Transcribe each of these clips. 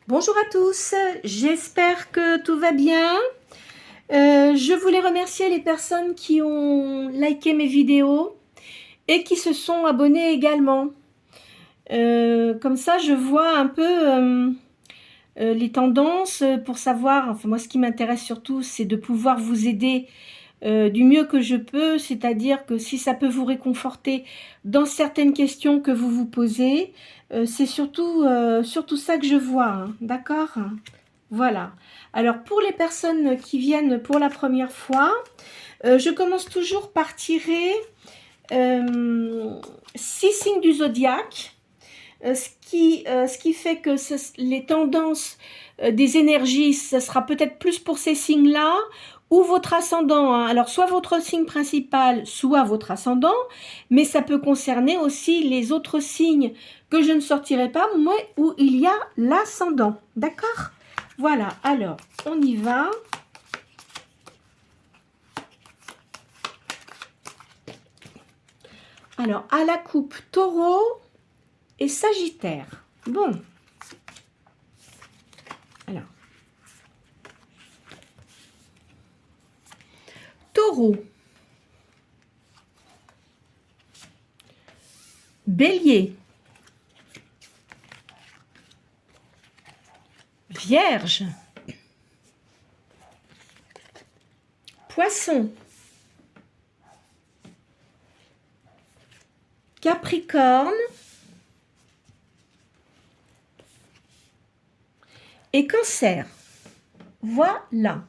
Bonjour à tous, j'espère que tout va bien. Je voulais remercier les personnes qui ont liké mes vidéos et qui se sont abonnées également. Comme ça, je vois un peu les tendances pour savoir, enfin moi ce qui m'intéresse surtout, c'est de pouvoir vous aider du mieux que je peux, c'est-à-dire que si ça peut vous réconforter dans certaines questions que vous vous posez, c'est surtout ça que je vois, hein, d'accord? Voilà. Alors pour les personnes qui viennent pour la première fois, je commence toujours par tirer 6 signes du zodiaque, ce qui fait que les tendances des énergies, ce sera peut-être plus pour ces signes-là, ou votre ascendant, hein. Alors soit votre signe principal, soit votre ascendant, mais ça peut concerner aussi les autres signes que je ne sortirai pas, moi, où il y a l'ascendant, d'accord? Voilà, alors, on y va. Alors, à la coupe, Taureau et Sagittaire. Bon. Alors. Taureau. Bélier. Vierge. Poisson. Capricorne. Et Cancer. Voilà.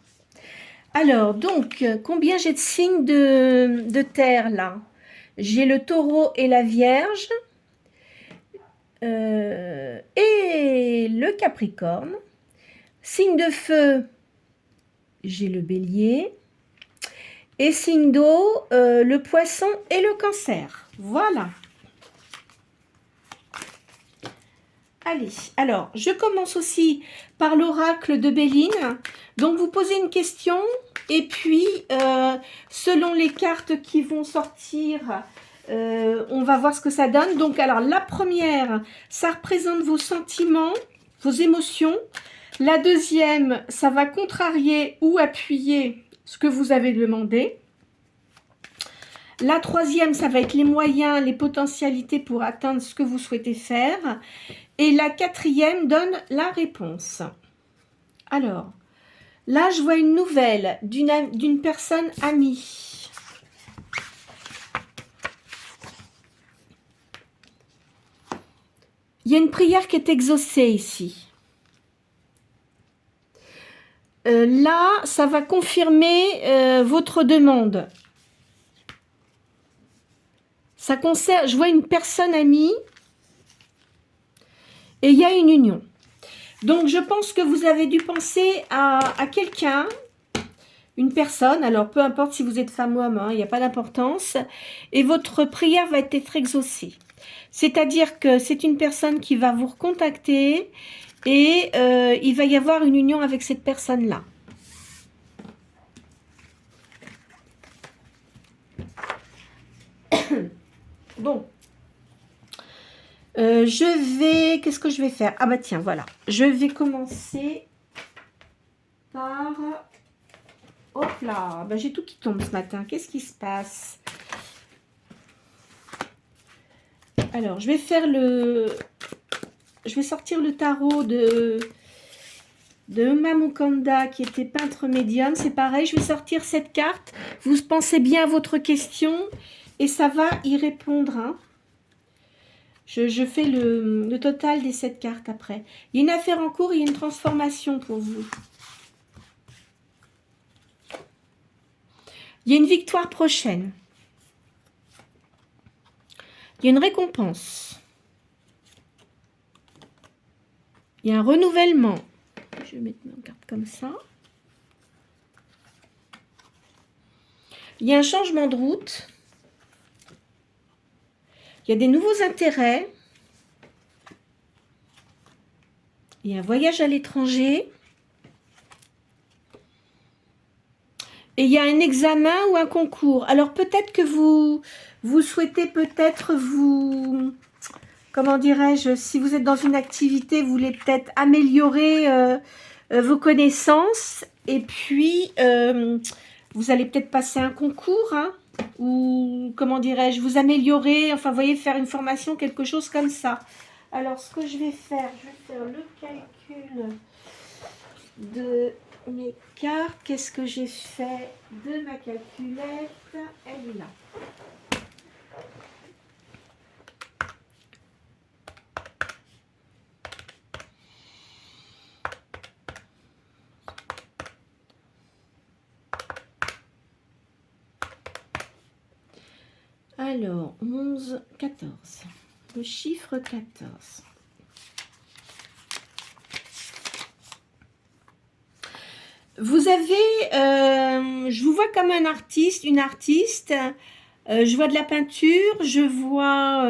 Alors, donc, combien j'ai de signes de terre, là? J'ai le Taureau et la Vierge. Et le Capricorne. Signe de feu, j'ai le Bélier. Et signe d'eau, le Poisson et le Cancer. Voilà. Allez, alors, je commence aussi par l'oracle de Béline. Donc, vous posez une question et puis, selon les cartes qui vont sortir, on va voir ce que ça donne. Donc, alors, la première, ça représente vos sentiments, vos émotions. La deuxième, ça va contrarier ou appuyer ce que vous avez demandé. La troisième, ça va être les moyens, les potentialités pour atteindre ce que vous souhaitez faire. Et la quatrième donne la réponse. Alors, là, je vois une nouvelle d'une personne amie. Il y a une prière qui est exaucée ici. Là, ça va confirmer votre demande. Ça concerne, je vois une personne amie et il y a une union. Donc, je pense que vous avez dû penser à quelqu'un, une personne, alors peu importe si vous êtes femme ou homme, hein, il n'y a pas d'importance, et votre prière va être exaucée. C'est-à-dire que c'est une personne qui va vous recontacter et il va y avoir une union avec cette personne-là. Bon. Qu'est-ce que je vais faire? Ah bah tiens, voilà. Je vais commencer par... Hop là, bah, j'ai tout qui tombe ce matin. Qu'est-ce qui se passe? Alors, je vais faire je vais sortir le tarot de Mamukanda qui était peintre médium. C'est pareil, je vais sortir cette carte. Vous pensez bien à votre question et ça va y répondre, hein. Je fais le total des 7 cartes après. Il y a une affaire en cours, il y a une transformation pour vous. Il y a une victoire prochaine. Il y a une récompense. Il y a un renouvellement. Je vais mettre ma carte comme ça. Il y a un changement de route. Il y a des nouveaux intérêts. Il y a un voyage à l'étranger. Et il y a un examen ou un concours. Alors peut-être que vous souhaitez peut-être comment dirais-je, si vous êtes dans une activité, vous voulez peut-être améliorer vos connaissances. Et puis, vous allez peut-être passer un concours, hein, ou comment dirais-je, vous améliorer, enfin, vous voyez, faire une formation, quelque chose comme ça. Alors, ce que je vais faire le calcul de mes cartes. Qu'est-ce que j'ai fait de ma calculette? Elle est là. Alors, 11, 14. Le chiffre 14. Vous avez, je vous vois comme un artiste, une artiste. Je vois de la peinture, je vois...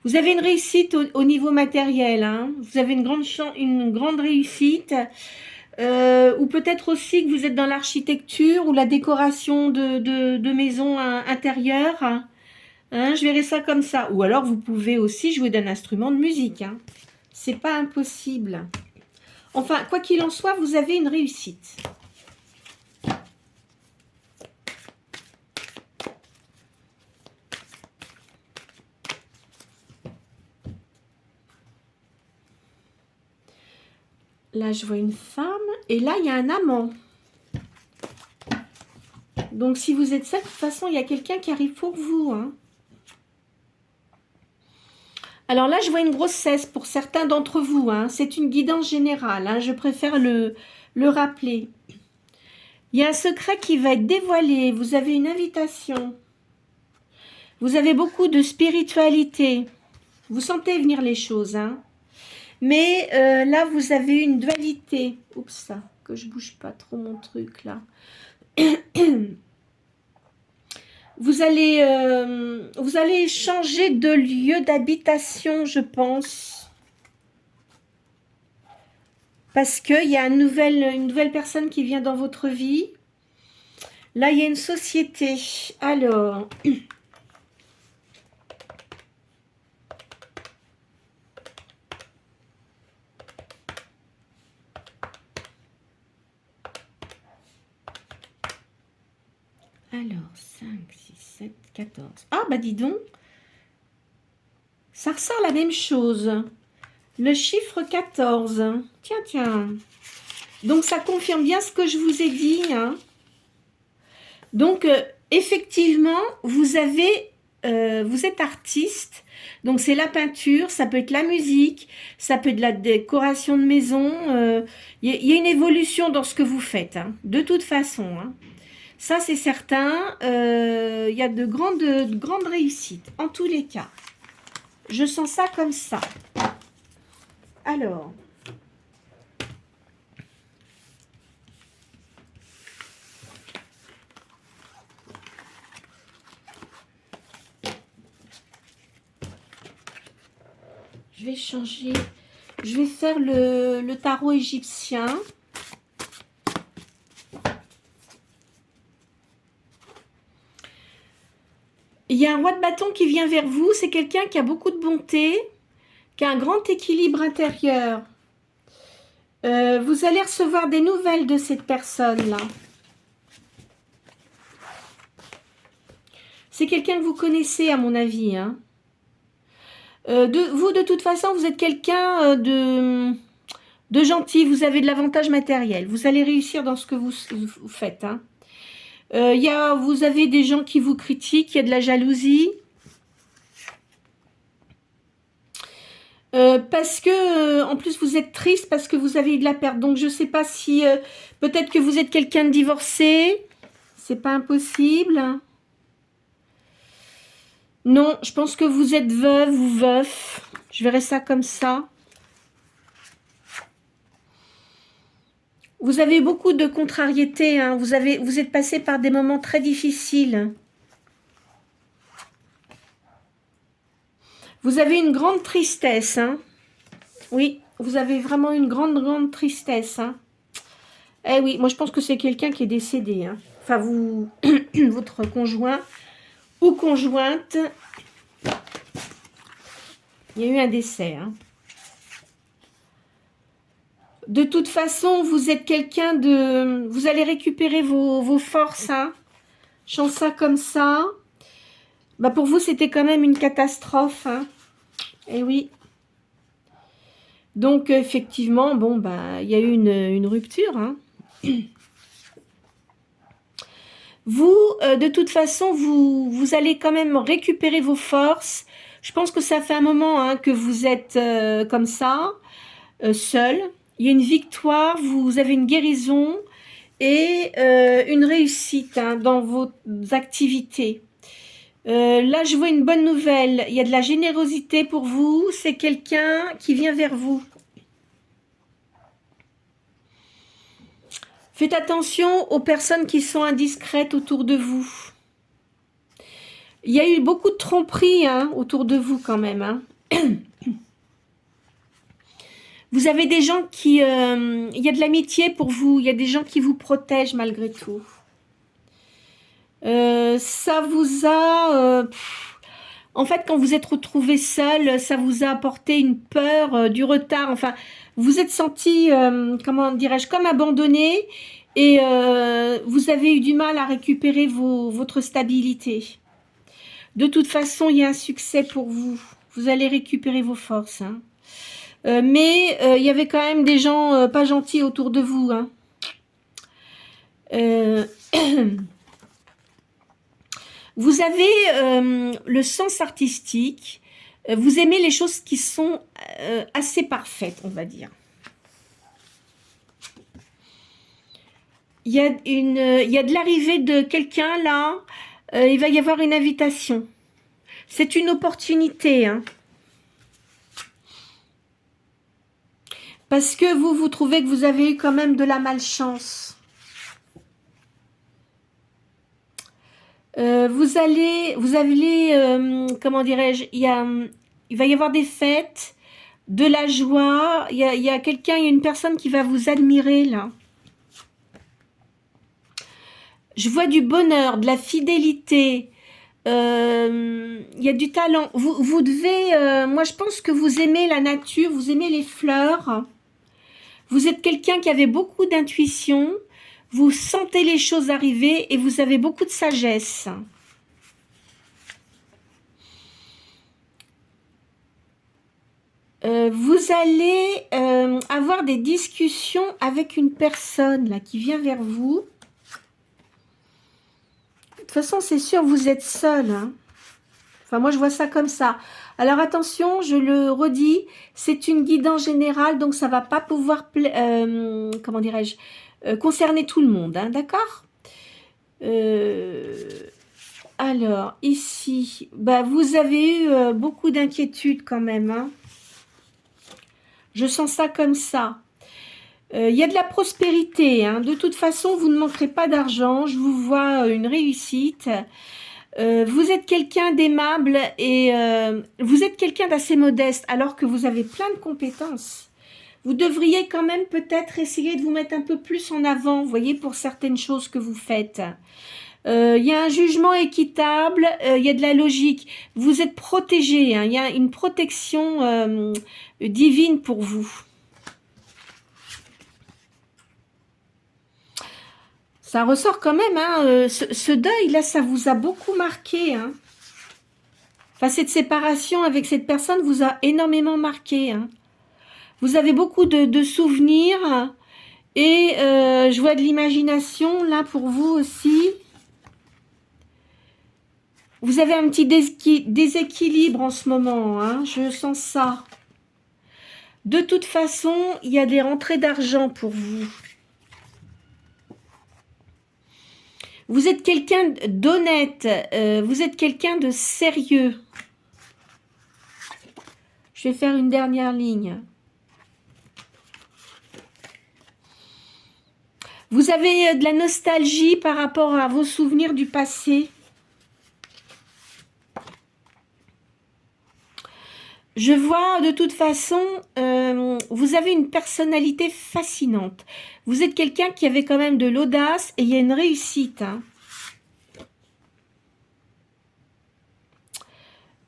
vous avez une réussite au niveau matériel. Hein. Vous avez une grande réussite. Ou peut-être aussi que vous êtes dans l'architecture ou la décoration de maisons intérieures. Hein, je verrai ça comme ça. Ou alors vous pouvez aussi jouer d'un instrument de musique. Hein. C'est pas impossible. Enfin, quoi qu'il en soit, vous avez une réussite. Là, je vois une femme. Et là, il y a un amant. Donc, si vous êtes seul, de toute façon, il y a quelqu'un qui arrive pour vous. Hein. Alors là, je vois une grossesse pour certains d'entre vous. Hein. C'est une guidance générale. Hein. Je préfère le rappeler. Il y a un secret qui va être dévoilé. Vous avez une invitation. Vous avez beaucoup de spiritualité. Vous sentez venir les choses. Hein. Mais là, vous avez une dualité. Oups, ça, que je bouge pas trop mon truc là. Vous allez changer de lieu d'habitation, je pense. Parce qu'il y a une nouvelle personne qui vient dans votre vie. Là, il y a une société. Alors... Alors, 5, 6, 7, 14. Ah, bah dis donc. Ça ressort la même chose. Le chiffre 14. Tiens, tiens. Donc, ça confirme bien ce que je vous ai dit. Hein. Donc, effectivement, vous êtes artiste. Donc, c'est la peinture, ça peut être la musique, ça peut être de la décoration de maison. Il y a une évolution dans ce que vous faites, hein, de toute façon. Hein. Ça, c'est certain. Il y a de grandes réussites, en tous les cas. Je sens ça comme ça. Alors... je vais changer. Je vais faire le tarot égyptien. Il y a un roi de bâton qui vient vers vous. C'est quelqu'un qui a beaucoup de bonté, qui a un grand équilibre intérieur. Vous allez recevoir des nouvelles de cette personne-là. C'est quelqu'un que vous connaissez, à mon avis. Hein. Vous, de toute façon, vous êtes quelqu'un de gentil. Vous avez de l'avantage matériel. Vous allez réussir dans ce que vous faites. Hein. Vous avez des gens qui vous critiquent, il y a de la jalousie. Parce que, en plus, vous êtes triste parce que vous avez eu de la perte. Donc, je ne sais pas si... peut-être que vous êtes quelqu'un de divorcé. C'est pas impossible. Non, je pense que vous êtes veuve ou veuf. Je verrai ça comme ça. Vous avez beaucoup de contrariétés. Hein. Vous êtes passé par des moments très difficiles. Vous avez une grande tristesse. Hein. Oui, vous avez vraiment une grande tristesse. Hein. Eh oui, moi je pense que c'est quelqu'un qui est décédé. Hein. Enfin, votre conjoint ou conjointe. Il y a eu un décès. Hein. De toute façon, vous êtes quelqu'un de... Vous allez récupérer vos forces. Hein. Je sens ça comme ça. Bah pour vous, c'était quand même une catastrophe. Hein. Eh oui. Donc, effectivement, bon, bah, il y a eu une rupture. Hein. Vous, de toute façon, vous allez quand même récupérer vos forces. Je pense que ça fait un moment hein, que vous êtes comme ça, seul. Il y a une victoire, vous avez une guérison et une réussite hein, dans vos activités. Là, je vois une bonne nouvelle. Il y a de la générosité pour vous. C'est quelqu'un qui vient vers vous. Faites attention aux personnes qui sont indiscrètes autour de vous. Il y a eu beaucoup de tromperies hein, autour de vous quand même. Hein. Vous avez des gens qui... il y a de l'amitié pour vous. Il y a des gens qui vous protègent malgré tout. Ça vous a... en fait, quand vous êtes retrouvé seul, ça vous a apporté une peur, du retard. Enfin, vous êtes senti, comment dirais-je, comme abandonné. Et vous avez eu du mal à récupérer votre stabilité. De toute façon, il y a un succès pour vous. Vous allez récupérer vos forces. Hein. Mais il y avait quand même des gens pas gentils autour de vous. Hein. Vous avez le sens artistique. Vous aimez les choses qui sont assez parfaites, on va dire. Il y a de l'arrivée de quelqu'un là. Il va y avoir une invitation. C'est une opportunité. Hein. Parce que vous trouvez que vous avez eu quand même de la malchance. Vous allez, comment dirais-je, il va y avoir des fêtes, de la joie. Il y a quelqu'un, il y a une personne qui va vous admirer là. Je vois du bonheur, de la fidélité. Il y a du talent. Vous devez, moi je pense que vous aimez la nature, vous aimez les fleurs. Vous êtes quelqu'un qui avait beaucoup d'intuition. Vous sentez les choses arriver et vous avez beaucoup de sagesse. Vous allez avoir des discussions avec une personne là, qui vient vers vous. De toute façon, c'est sûr, vous êtes seul. Hein. Enfin, moi, je vois ça comme ça. Alors, attention, je le redis, c'est une guidance générale, donc ça ne va pas pouvoir, comment dirais-je, concerner tout le monde, hein, d'accord alors, ici, bah, vous avez eu beaucoup d'inquiétudes quand même. Hein. Je sens ça comme ça. Il y a de la prospérité. Hein. De toute façon, vous ne manquerez pas d'argent. Je vous vois une réussite. Vous êtes quelqu'un d'aimable et vous êtes quelqu'un d'assez modeste alors que vous avez plein de compétences. Vous devriez quand même peut-être essayer de vous mettre un peu plus en avant, vous voyez, pour certaines choses que vous faites. Il y a un jugement équitable, il y a de la logique. Vous êtes protégé, hein, il y a une protection divine pour vous. Ça ressort quand même, hein, ce deuil, là, ça vous a beaucoup marqué. Hein. Enfin, cette séparation avec cette personne vous a énormément marqué. Hein. Vous avez beaucoup de souvenirs et je vois de l'imagination là pour vous aussi. Vous avez un petit déséquilibre en ce moment, hein, je sens ça. De toute façon, il y a des rentrées d'argent pour vous. Vous êtes quelqu'un d'honnête, vous êtes quelqu'un de sérieux. Je vais faire une dernière ligne. Vous avez de la nostalgie par rapport à vos souvenirs du passé. Je vois de toute façon, vous avez une personnalité fascinante. Vous êtes quelqu'un qui avait quand même de l'audace et il y a une réussite. Hein.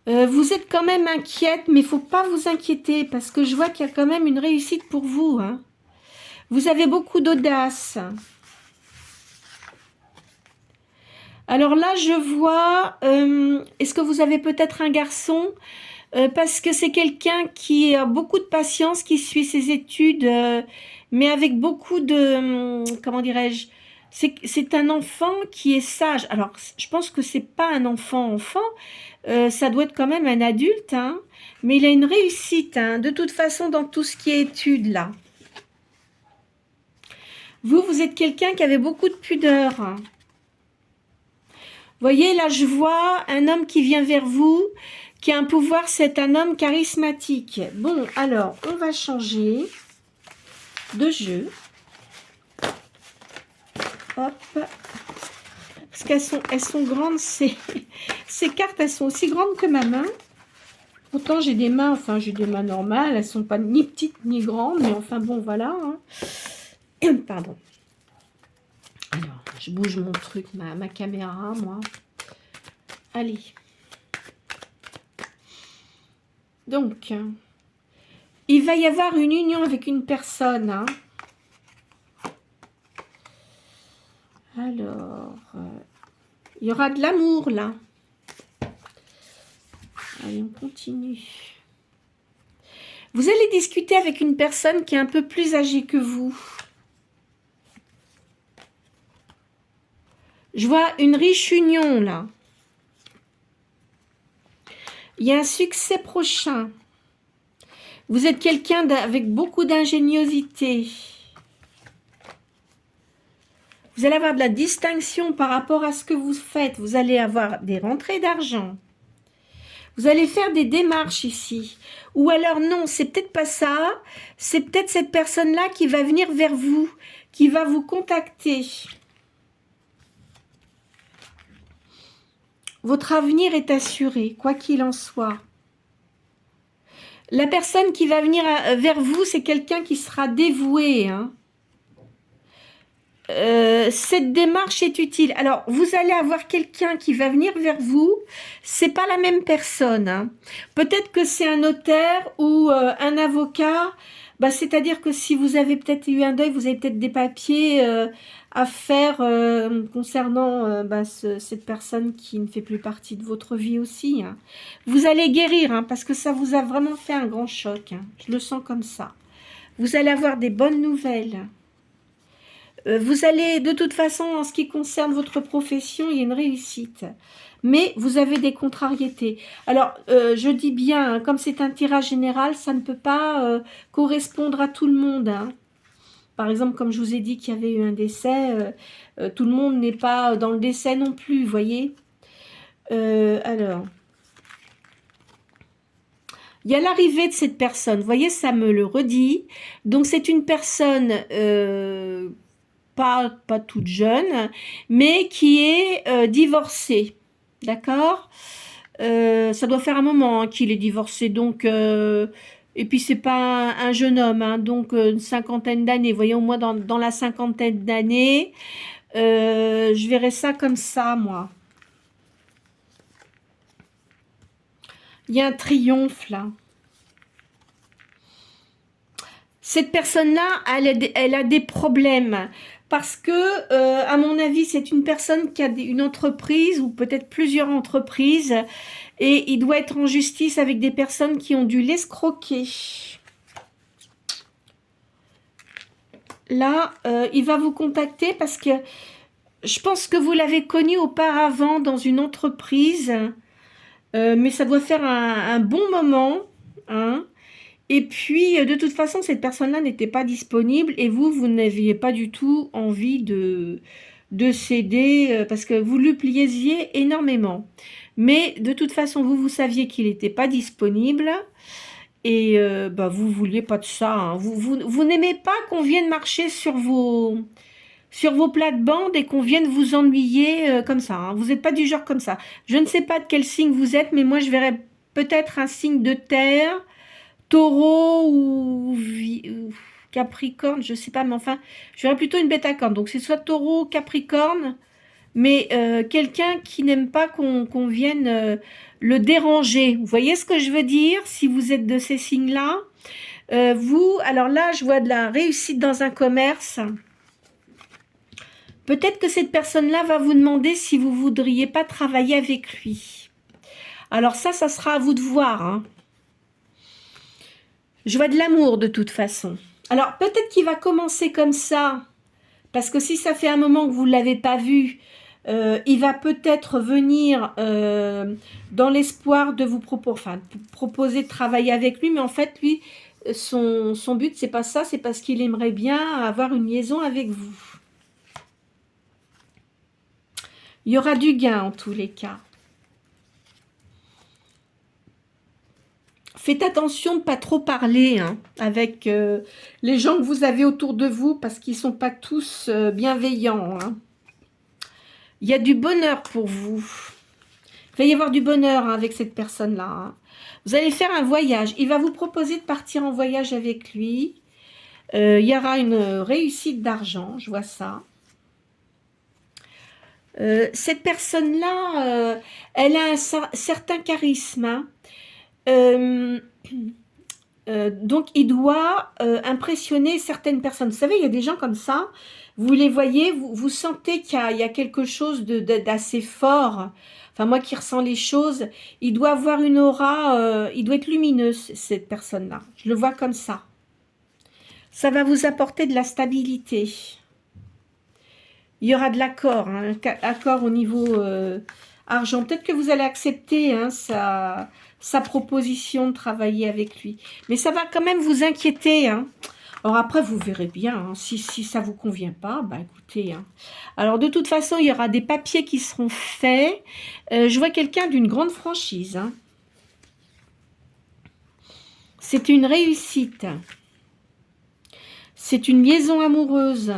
Vous êtes quand même inquiète, mais il ne faut pas vous inquiéter parce que je vois qu'il y a quand même une réussite pour vous. Hein. Vous avez beaucoup d'audace. Alors là, je vois, est-ce que vous avez peut-être un garçon parce que c'est quelqu'un qui a beaucoup de patience, qui suit ses études, mais avec beaucoup de, comment dirais-je, c'est un enfant qui est sage. Alors, je pense que c'est pas un enfant, ça doit être quand même un adulte, hein, mais il a une réussite, hein, de toute façon, dans tout ce qui est études, là. Vous êtes quelqu'un qui avait beaucoup de pudeur. Hein. Vous voyez, là, je vois un homme qui vient vers vous, qui a un pouvoir, c'est un homme charismatique. Bon, alors, on va changer de jeu. Hop. Parce elles sont grandes, ces cartes, elles sont aussi grandes que ma main. Pourtant, j'ai des mains, enfin, j'ai des mains normales. Elles sont pas ni petites ni grandes, mais enfin, bon, voilà. Hein. Pardon. Alors, je bouge mon truc, ma caméra, moi. Allez. Donc, il va y avoir une union avec une personne. Hein. Alors, il y aura de l'amour, là. Allez, on continue. Vous allez discuter avec une personne qui est un peu plus âgée que vous. Je vois une riche union, là. Il y a un succès prochain. Vous êtes quelqu'un avec beaucoup d'ingéniosité. Vous allez avoir de la distinction par rapport à ce que vous faites. Vous allez avoir des rentrées d'argent. Vous allez faire des démarches ici. Ou alors non, c'est peut-être pas ça. C'est peut-être cette personne-là qui va venir vers vous, qui va vous contacter. Votre avenir est assuré, quoi qu'il en soit. La personne qui va venir vers vous, c'est quelqu'un qui sera dévoué. Hein. Cette démarche est utile. Alors, vous allez avoir quelqu'un qui va venir vers vous. C'est pas la même personne. Hein. Peut-être que c'est un notaire ou un avocat. Bah, c'est-à-dire que si vous avez peut-être eu un deuil, vous avez peut-être des papiers à faire concernant cette personne qui ne fait plus partie de votre vie aussi. Hein. Vous allez guérir hein, parce que ça vous a vraiment fait un grand choc. Hein. Je le sens comme ça. Vous allez avoir des bonnes nouvelles. Vous allez, de toute façon, en ce qui concerne votre profession, il y a une réussite. Mais vous avez des contrariétés. Alors, je dis bien, hein, comme c'est un tirage général, ça ne peut pas correspondre à tout le monde. Hein. Par exemple, comme je vous ai dit qu'il y avait eu un décès, tout le monde n'est pas dans le décès non plus, vous voyez. Alors, il y a l'arrivée de cette personne. Vous voyez, ça me le redit. Donc, c'est une personne... pas toute jeune, mais qui est divorcée, d'accord ça doit faire un moment hein, qu'il est divorcé, donc, et puis c'est pas un jeune homme, hein, donc une cinquantaine d'années, voyons, moi dans la cinquantaine d'années, je verrais ça comme ça, moi. Il y a un triomphe, là. Cette personne-là, elle a des problèmes. Parce que, à mon avis, c'est une personne qui a une entreprise ou peut-être plusieurs entreprises et il doit être en justice avec des personnes qui ont dû l'escroquer. Là, il va vous contacter parce que je pense que vous l'avez connu auparavant dans une entreprise, mais ça doit faire un bon moment, hein. Et puis, de toute façon, cette personne-là n'était pas disponible et vous n'aviez pas du tout envie de céder parce que vous lui pliez énormément. Mais de toute façon, vous saviez qu'il n'était pas disponible et vous ne vouliez pas de ça. Hein. Vous n'aimez pas qu'on vienne marcher sur vos plates-bandes et qu'on vienne vous ennuyer comme ça. Hein. Vous n'êtes pas du genre comme ça. Je ne sais pas de quel signe vous êtes, mais moi, je verrais peut-être un signe de terre, Taureau ou Capricorne, je sais pas, mais enfin, je verrais plutôt une bête à cornes. Donc, c'est soit Taureau, Capricorne, mais quelqu'un qui n'aime pas qu'on vienne le déranger. Vous voyez ce que je veux dire? Si vous êtes de ces signes-là, alors là, je vois de la réussite dans un commerce. Peut-être que cette personne-là va vous demander si vous voudriez pas travailler avec lui. Alors ça sera à vous de voir, hein. Je vois de l'amour de toute façon. Alors peut-être qu'il va commencer comme ça, parce que si ça fait un moment que vous ne l'avez pas vu, il va peut-être venir dans l'espoir de vous proposer de travailler avec lui, mais en fait, lui, son but, c'est pas ça, c'est parce qu'il aimerait bien avoir une liaison avec vous. Il y aura du gain en tous les cas. Faites attention de ne pas trop parler hein, avec les gens que vous avez autour de vous, parce qu'ils ne sont pas tous bienveillants. Hein. Il y a du bonheur pour vous. Il va y avoir du bonheur hein, avec cette personne-là. Hein. Vous allez faire un voyage. Il va vous proposer de partir en voyage avec lui. Il y aura une réussite d'argent, je vois ça. Cette personne-là, elle a un certain charisme. Hein. Donc, il doit impressionner certaines personnes. Vous savez, il y a des gens comme ça, vous les voyez, vous sentez qu'il y a quelque chose d'assez fort. Enfin, moi qui ressens les choses, il doit avoir une aura, il doit être lumineux, cette personne-là. Je le vois comme ça. Ça va vous apporter de la stabilité. Il y aura de l'accord, hein, accord au niveau argent. Peut-être que vous allez accepter hein, sa proposition de travailler avec lui. Mais ça va quand même vous inquiéter. Hein. Alors après, vous verrez bien. Hein, si ça ne vous convient pas, bah écoutez. Hein. Alors de toute façon, il y aura des papiers qui seront faits. Je vois quelqu'un d'une grande franchise. Hein. C'est une réussite. C'est une liaison amoureuse.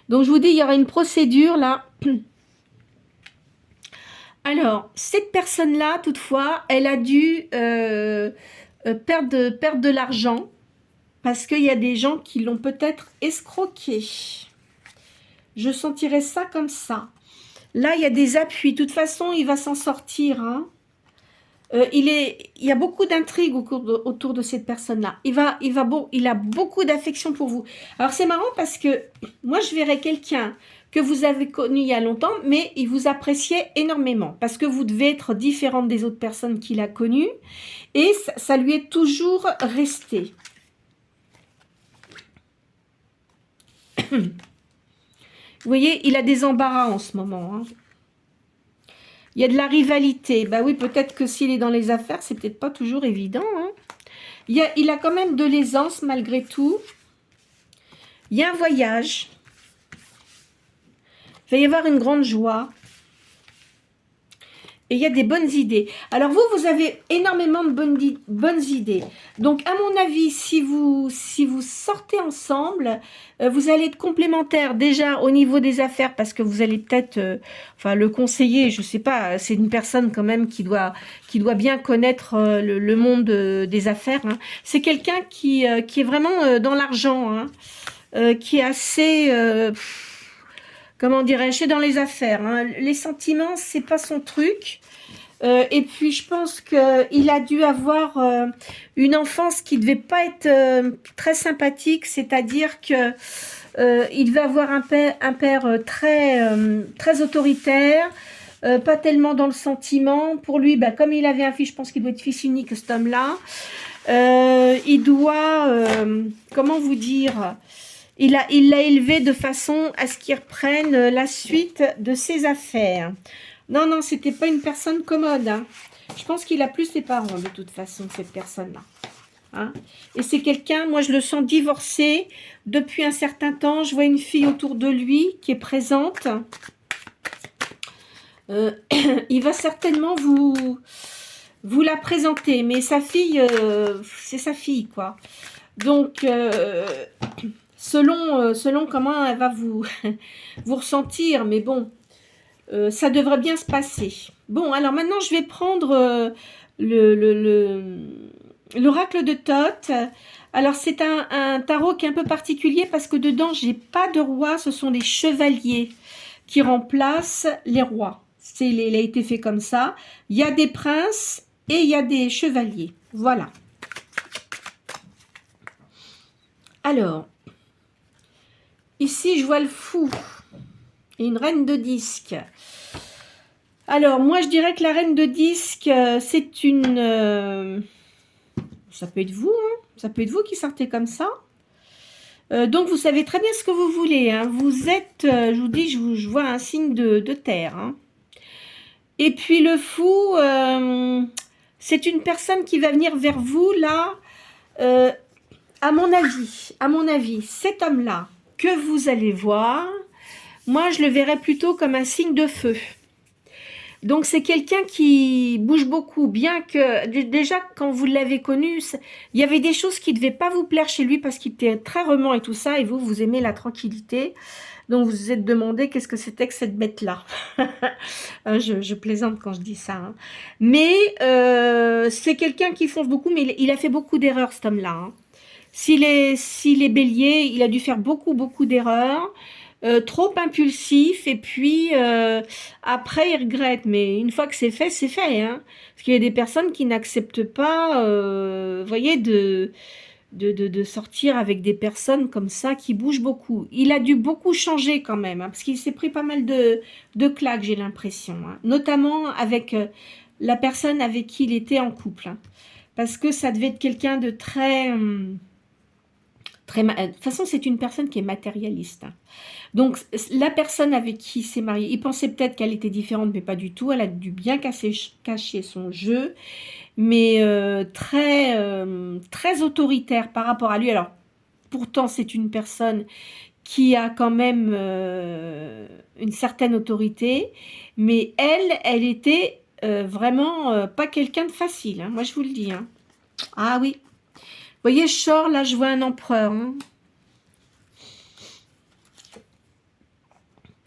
Donc je vous dis, il y aura une procédure là. Alors, cette personne-là, toutefois, elle a dû perdre de l'argent parce qu'il y a des gens qui l'ont peut-être escroqué. Je sentirais ça comme ça. Là, il y a des appuis. De toute façon, il va s'en sortir. Hein. Il y a beaucoup d'intrigues autour de cette personne-là. Il a beaucoup d'affection pour vous. Alors, c'est marrant parce que moi, je verrais quelqu'un que vous avez connu il y a longtemps, mais il vous appréciait énormément parce que vous devez être différente des autres personnes qu'il a connues et ça lui est toujours resté. Vous voyez, il a des embarras en ce moment. Hein. Il y a de la rivalité. Bah oui, peut-être que s'il est dans les affaires, c'est peut-être pas toujours évident. Hein. Il a quand même de l'aisance malgré tout. Il y a un voyage. Il va y avoir une grande joie. Et il y a des bonnes idées. Alors vous avez énormément de bonnes idées. Donc à mon avis, si vous sortez ensemble, vous allez être complémentaires déjà au niveau des affaires parce que vous allez peut-être le conseiller, je ne sais pas, c'est une personne quand même qui doit bien connaître le monde des affaires. Hein. C'est quelqu'un qui est vraiment dans l'argent, hein, qui est assez... comment dirais-je, dans les affaires. Hein. Les sentiments, c'est pas son truc. Et puis, je pense qu'il a dû avoir une enfance qui devait pas être très sympathique. C'est-à-dire que il devait avoir un père très autoritaire, pas tellement dans le sentiment. Pour lui, bah, comme il avait un fils, je pense qu'il doit être fils unique, cet homme-là. Il doit, comment vous dire... Il l'a élevé de façon à ce qu'il reprenne la suite de ses affaires. Non, c'était pas une personne commode. Hein. Je pense qu'il a plus ses parents de toute façon, cette personne-là. Hein. Et c'est quelqu'un, moi je le sens divorcé depuis un certain temps. Je vois une fille autour de lui qui est présente. Il va certainement vous la présenter, mais sa fille, c'est sa fille, quoi. Donc... Selon comment elle va vous ressentir, mais bon, ça devrait bien se passer. Bon, alors maintenant, je vais prendre l'oracle de Thoth. Alors, c'est un tarot qui est un peu particulier parce que dedans, j'ai pas de roi, ce sont des chevaliers qui remplacent les rois. Il a été fait comme ça. Il y a des princes et il y a des chevaliers. Voilà. Alors, ici, je vois le fou et une reine de disque. Alors, moi, je dirais que la reine de disque, c'est une... ça peut être vous, hein. Ça peut être vous qui sortez comme ça. Donc, vous savez très bien ce que vous voulez. Hein. Vous êtes, je vous dis, je vois un signe de terre. Hein. Et puis, le fou, c'est une personne qui va venir vers vous, là, à mon avis, cet homme-là que vous allez voir, moi, je le verrais plutôt comme un signe de feu. Donc, c'est quelqu'un qui bouge beaucoup, bien que, déjà, quand vous l'avez connu, il y avait des choses qui ne devaient pas vous plaire chez lui parce qu'il était très remuant et tout ça, et vous, vous aimez la tranquillité. Donc, vous vous êtes demandé qu'est-ce que c'était que cette bête-là. je plaisante quand je dis ça. Hein. Mais, c'est quelqu'un qui fonce beaucoup, mais il a fait beaucoup d'erreurs, cet homme-là. Hein. S'il est bélier, il a dû faire beaucoup d'erreurs. Trop impulsif et puis après il regrette, mais une fois que c'est fait, hein. Parce qu'il y a des personnes qui n'acceptent pas, voyez, de sortir avec des personnes comme ça qui bougent beaucoup. Il a dû beaucoup changer quand même, hein, parce qu'il s'est pris pas mal de claques, j'ai l'impression, hein, notamment avec la personne avec qui il était en couple, hein, parce que ça devait être quelqu'un de très... de toute façon, c'est une personne qui est matérialiste. Hein. Donc, la personne avec qui il s'est marié, il pensait peut-être qu'elle était différente, mais pas du tout. Elle a dû bien cacher son jeu, mais très autoritaire par rapport à lui. Alors, pourtant, c'est une personne qui a quand même une certaine autorité, mais elle était vraiment pas quelqu'un de facile. Hein, moi, je vous le dis. Hein. Ah oui. Vous voyez, je sors, là, je vois un empereur. Hein.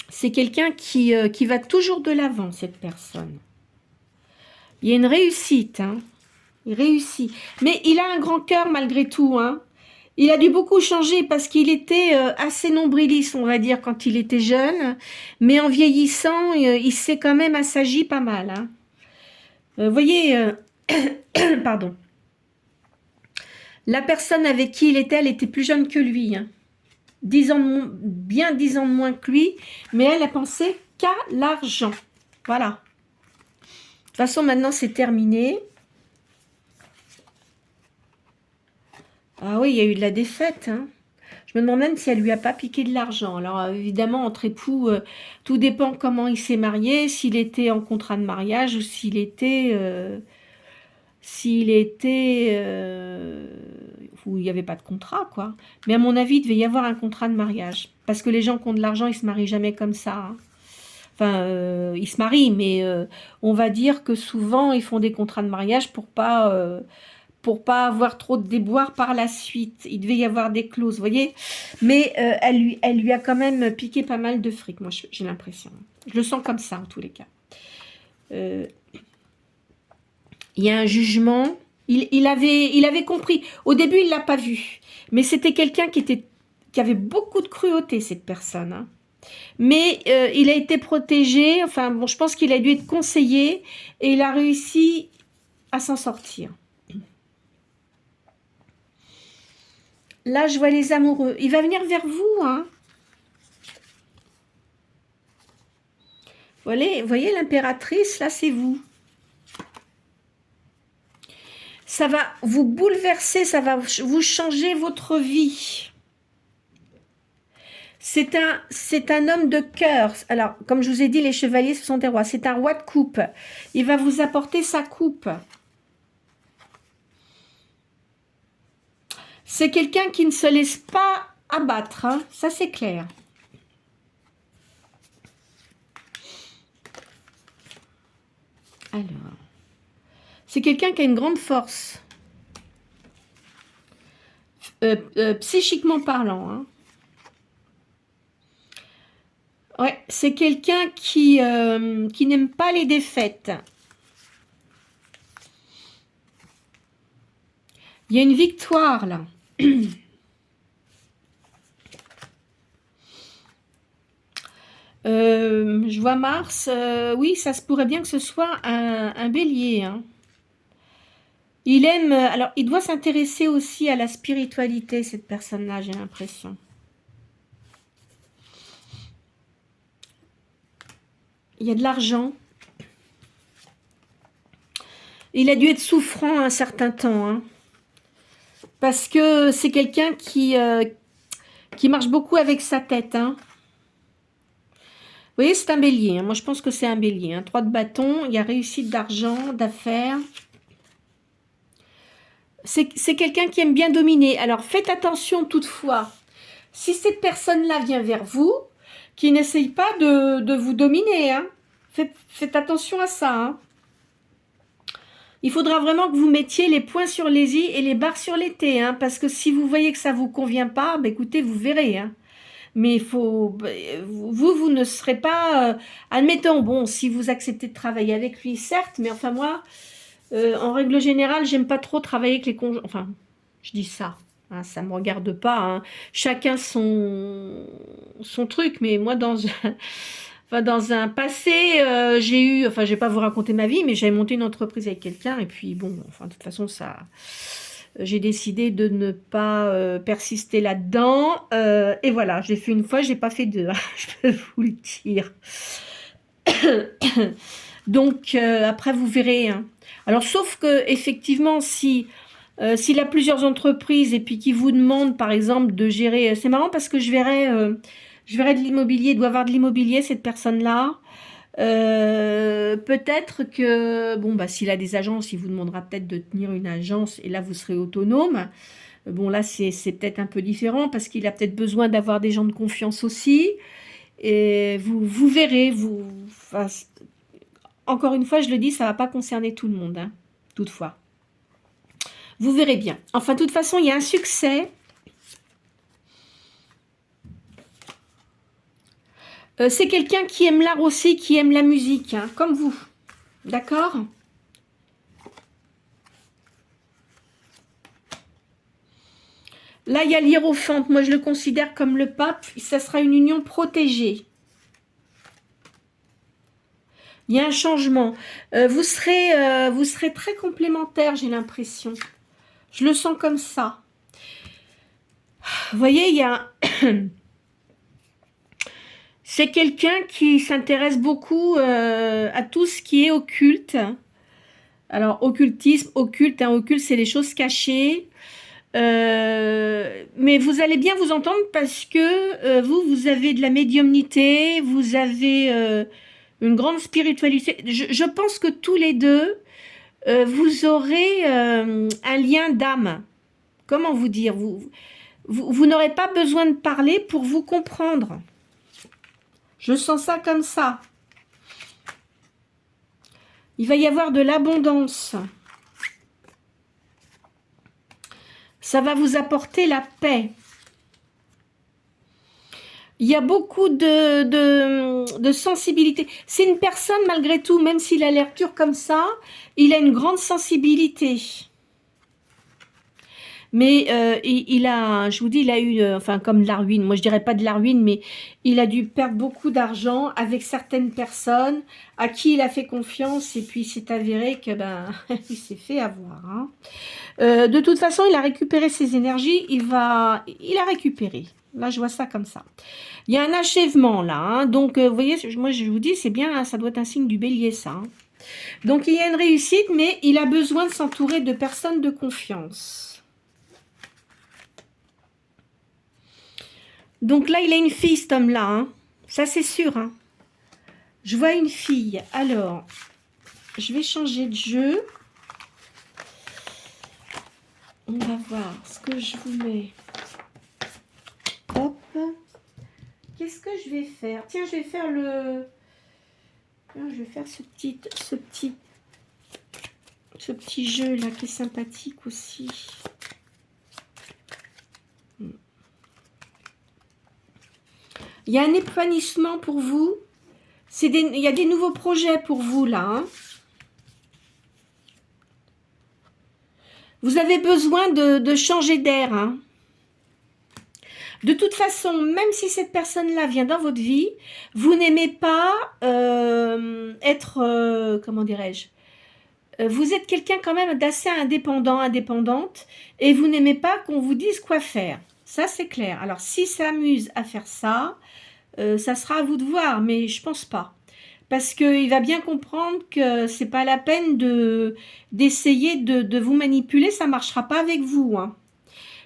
C'est quelqu'un qui va toujours de l'avant, cette personne. Il y a une réussite. Hein. Il réussit. Mais il a un grand cœur malgré tout. Hein. Il a dû beaucoup changer parce qu'il était assez nombriliste, on va dire, quand il était jeune. Mais en vieillissant, il s'est quand même assagi pas mal. Hein. Vous voyez, pardon. La personne avec qui il était, elle était plus jeune que lui. Hein. 10 ans bien 10 ans de moins que lui, mais elle a pensé qu'à l'argent. Voilà. De toute façon, maintenant, c'est terminé. Ah oui, il y a eu de la défaite. Hein. Je me demande même si elle lui a pas piqué de l'argent. Alors, évidemment, entre époux, tout dépend comment il s'est marié, s'il était en contrat de mariage ou s'il était... où il n'y avait pas de contrat, quoi. Mais à mon avis, il devait y avoir un contrat de mariage. Parce que les gens qui ont de l'argent, ils se marient jamais comme ça. Hein. Enfin, ils se marient, mais on va dire que souvent, ils font des contrats de mariage pour pas avoir trop de déboires par la suite. Il devait y avoir des clauses, vous voyez. Mais elle lui a quand même piqué pas mal de fric, moi, j'ai l'impression. Je le sens comme ça, en tous les cas. Il y a un jugement. Il avait compris. Au début, il ne l'a pas vu. Mais c'était quelqu'un qui avait beaucoup de cruauté, cette personne. Hein. Mais il a été protégé. Enfin, bon, je pense qu'il a dû être conseillé. Et il a réussi à s'en sortir. Là, je vois les amoureux. Il va venir vers vous. Hein. Vous voyez l'impératrice, là, c'est vous. Ça va vous bouleverser, ça va vous changer votre vie. C'est un homme de cœur. Alors, comme je vous ai dit, les chevaliers, ce sont des rois. C'est un roi de coupe. Il va vous apporter sa coupe. C'est quelqu'un qui ne se laisse pas abattre. Hein. Ça, c'est clair. Alors, c'est quelqu'un qui a une grande force. Psychiquement parlant. Hein. Ouais, c'est quelqu'un qui n'aime pas les défaites. Il y a une victoire, là. Je vois Mars. Oui, ça se pourrait bien que ce soit un bélier. Hein. Il aime... Alors, il doit s'intéresser aussi à la spiritualité, cette personne-là, j'ai l'impression. Il y a de l'argent. Il a dû être souffrant un certain temps. Hein, parce que c'est quelqu'un qui marche beaucoup avec sa tête. Hein. Vous voyez, c'est un bélier. Hein. Moi, je pense que c'est un bélier. Hein. 3 de bâton, il y a réussite d'argent, d'affaires. C'est quelqu'un qui aime bien dominer. Alors, faites attention toutefois. Si cette personne-là vient vers vous, qui n'essaye pas de vous dominer. Hein. Faites attention à ça. Hein. Il faudra vraiment que vous mettiez les points sur les i et les barres sur les t. Hein, parce que si vous voyez que ça ne vous convient pas, bah, écoutez, vous verrez. Hein. Mais vous ne serez pas... admettons, bon, si vous acceptez de travailler avec lui, certes, mais enfin moi, en règle générale, j'aime pas trop travailler avec les conjoints. Enfin, je dis ça, hein, ça me regarde pas. Hein. Chacun son truc, mais moi, dans un passé, j'ai eu... Enfin, je vais pas vous raconter ma vie, mais j'avais monté une entreprise avec quelqu'un, et puis bon, enfin, de toute façon, ça... J'ai décidé de ne pas persister là-dedans. Et voilà, j'ai fait une fois, j'ai pas fait deux. Hein, je peux vous le dire. Donc, après, vous verrez. Hein. Alors, sauf que effectivement, s'il a plusieurs entreprises et puis qu'il vous demande, par exemple, de gérer... C'est marrant parce que je verrai de l'immobilier. Il doit avoir de l'immobilier, cette personne-là. Peut-être que bon bah s'il a des agences, il vous demandera peut-être de tenir une agence et là vous serez autonome. Bon là c'est peut-être un peu différent parce qu'il a peut-être besoin d'avoir des gens de confiance aussi et vous verrez enfin, encore une fois je le dis, ça va pas concerner tout le monde hein, toutefois vous verrez bien. Enfin de toute façon il y a un succès. C'est quelqu'un qui aime l'art aussi, qui aime la musique, hein, comme vous. D'accord ? Là, il y a l'hiérophante. Moi, je le considère comme le pape. Ça sera une union protégée. Il y a un changement. Vous serez très complémentaires, j'ai l'impression. Je le sens comme ça. Vous voyez, il y a... C'est quelqu'un qui s'intéresse beaucoup à tout ce qui est occulte. Alors, occultisme, occulte, hein, occulte, c'est les choses cachées. Mais vous allez bien vous entendre parce que vous avez de la médiumnité, vous avez une grande spiritualité. Je pense que tous les deux, vous aurez un lien d'âme. Comment vous dire ? Vous n'aurez pas besoin de parler pour vous comprendre. Je sens ça comme ça. Il va y avoir de l'abondance. Ça va vous apporter la paix. Il y a beaucoup de sensibilité. C'est une personne, malgré tout, même s'il a l'air dur comme ça, il a une grande sensibilité. Mais il a, je vous dis, il a eu, enfin comme de la ruine, moi je dirais pas de la ruine, mais il a dû perdre beaucoup d'argent avec certaines personnes à qui il a fait confiance et puis c'est avéré que ben il s'est fait avoir. Hein. De toute façon, il a récupéré ses énergies, il a récupéré. Là, je vois ça comme ça. Il y a un achèvement là, hein. Donc vous voyez, moi je vous dis, c'est bien, hein, ça doit être un signe du bélier ça. Hein. Donc il y a une réussite, mais il a besoin de s'entourer de personnes de confiance. Donc là, il a une fille, cet homme-là. Hein. Ça, c'est sûr. Hein. Je vois une fille. Alors, je vais changer de jeu. On va voir ce que je vous mets. Hop. Qu'est-ce que je vais faire? Tiens, je vais faire le... Je vais faire ce petit jeu-là qui est sympathique aussi. Il y a un épanouissement pour vous. Il y a des nouveaux projets pour vous, là. Hein. Vous avez besoin de changer d'air. Hein. De toute façon, même si cette personne-là vient dans votre vie, vous n'aimez pas être, comment dirais-je, vous êtes quelqu'un quand même d'assez indépendant, indépendante, et vous n'aimez pas qu'on vous dise quoi faire. Ça, c'est clair. Alors, si ça amuse à faire ça, ça sera à vous de voir, mais je pense pas. Parce qu'il va bien comprendre que c'est pas la peine d'essayer de vous manipuler, ça marchera pas avec vous, hein.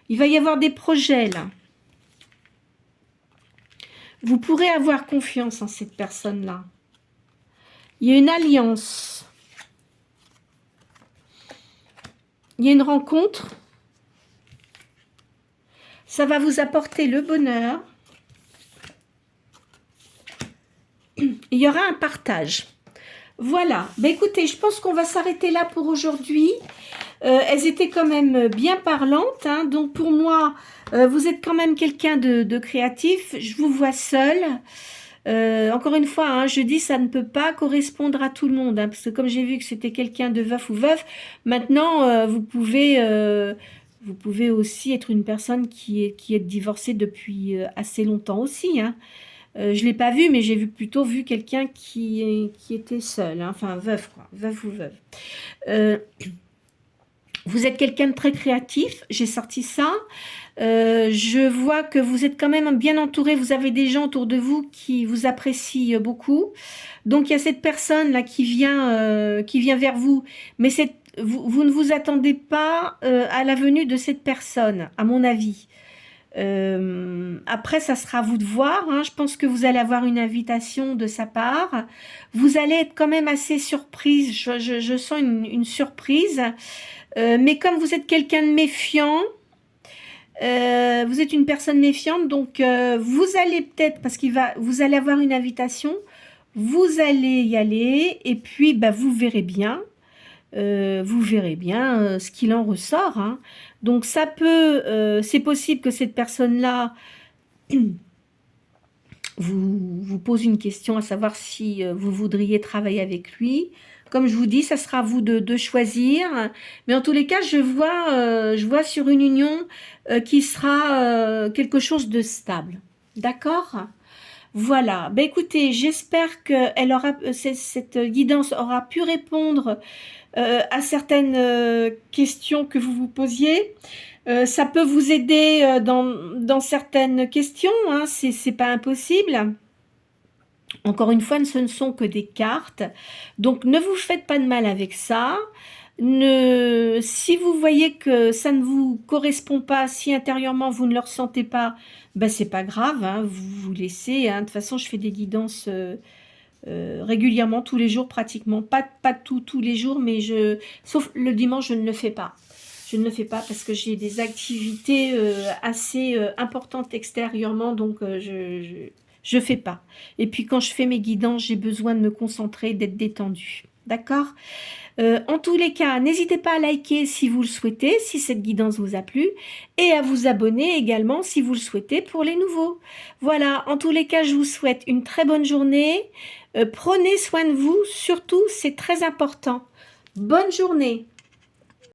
Il va y avoir des projets, là. Vous pourrez avoir confiance en cette personne-là. Il y a une alliance. Il y a une rencontre. Ça va vous apporter le bonheur. Il y aura un partage. Voilà. Ben écoutez, je pense qu'on va s'arrêter là pour aujourd'hui. Elles étaient quand même bien parlantes, hein. Donc pour moi, vous êtes quand même quelqu'un de créatif. Je vous vois seul. Encore une fois, hein, je dis ça ne peut pas correspondre à tout le monde, hein, parce que comme j'ai vu que c'était quelqu'un de veuf ou veuf, maintenant vous pouvez aussi être une personne qui est divorcée depuis assez longtemps aussi, hein. Je l'ai pas vu, mais j'ai plutôt vu quelqu'un qui était seul, hein, enfin veuf, quoi, veuf ou veuve. Vous êtes quelqu'un de très créatif, j'ai sorti ça. Je vois que vous êtes quand même bien entouré, vous avez des gens autour de vous qui vous apprécient beaucoup. Donc il y a cette personne-là qui vient vers vous, mais vous ne vous attendez pas à la venue de cette personne, à mon avis. Après, ça sera à vous de voir, hein. Je pense que vous allez avoir une invitation de sa part. Vous allez être quand même assez surprise, je sens une surprise. Mais comme vous êtes quelqu'un de méfiant, vous êtes une personne méfiante, donc vous allez peut-être, parce vous allez avoir une invitation, vous allez y aller, et puis bah, vous verrez bien ce qu'il en ressort, hein. Donc ça peut, c'est possible que cette personne-là vous pose une question, à savoir si vous voudriez travailler avec lui. Comme je vous dis, ça sera à vous de choisir. Mais en tous les cas, je vois sur une union qui sera quelque chose de stable. D'accord ? Voilà. Ben écoutez, j'espère que cette guidance aura pu répondre à certaines questions que vous vous posiez. Ça peut vous aider dans certaines questions, hein, c'est pas impossible. Encore une fois, ce ne sont que des cartes. Donc, ne vous faites pas de mal avec ça. Si vous voyez que ça ne vous correspond pas, si intérieurement vous ne le ressentez pas, ben c'est pas grave, hein, vous laissez. Hein. De toute façon, je fais des guidances régulièrement, tous les jours pratiquement. Pas tous les jours, mais sauf le dimanche, je ne le fais pas. Je ne le fais pas parce que j'ai des activités assez importantes extérieurement, donc je fais pas. Et puis quand je fais mes guidances, j'ai besoin de me concentrer, d'être détendue. D'accord ? En tous les cas, n'hésitez pas à liker si vous le souhaitez, si cette guidance vous a plu, et à vous abonner également si vous le souhaitez pour les nouveaux. Voilà, en tous les cas, je vous souhaite une très bonne journée. Prenez soin de vous, surtout, c'est très important. Bonne journée.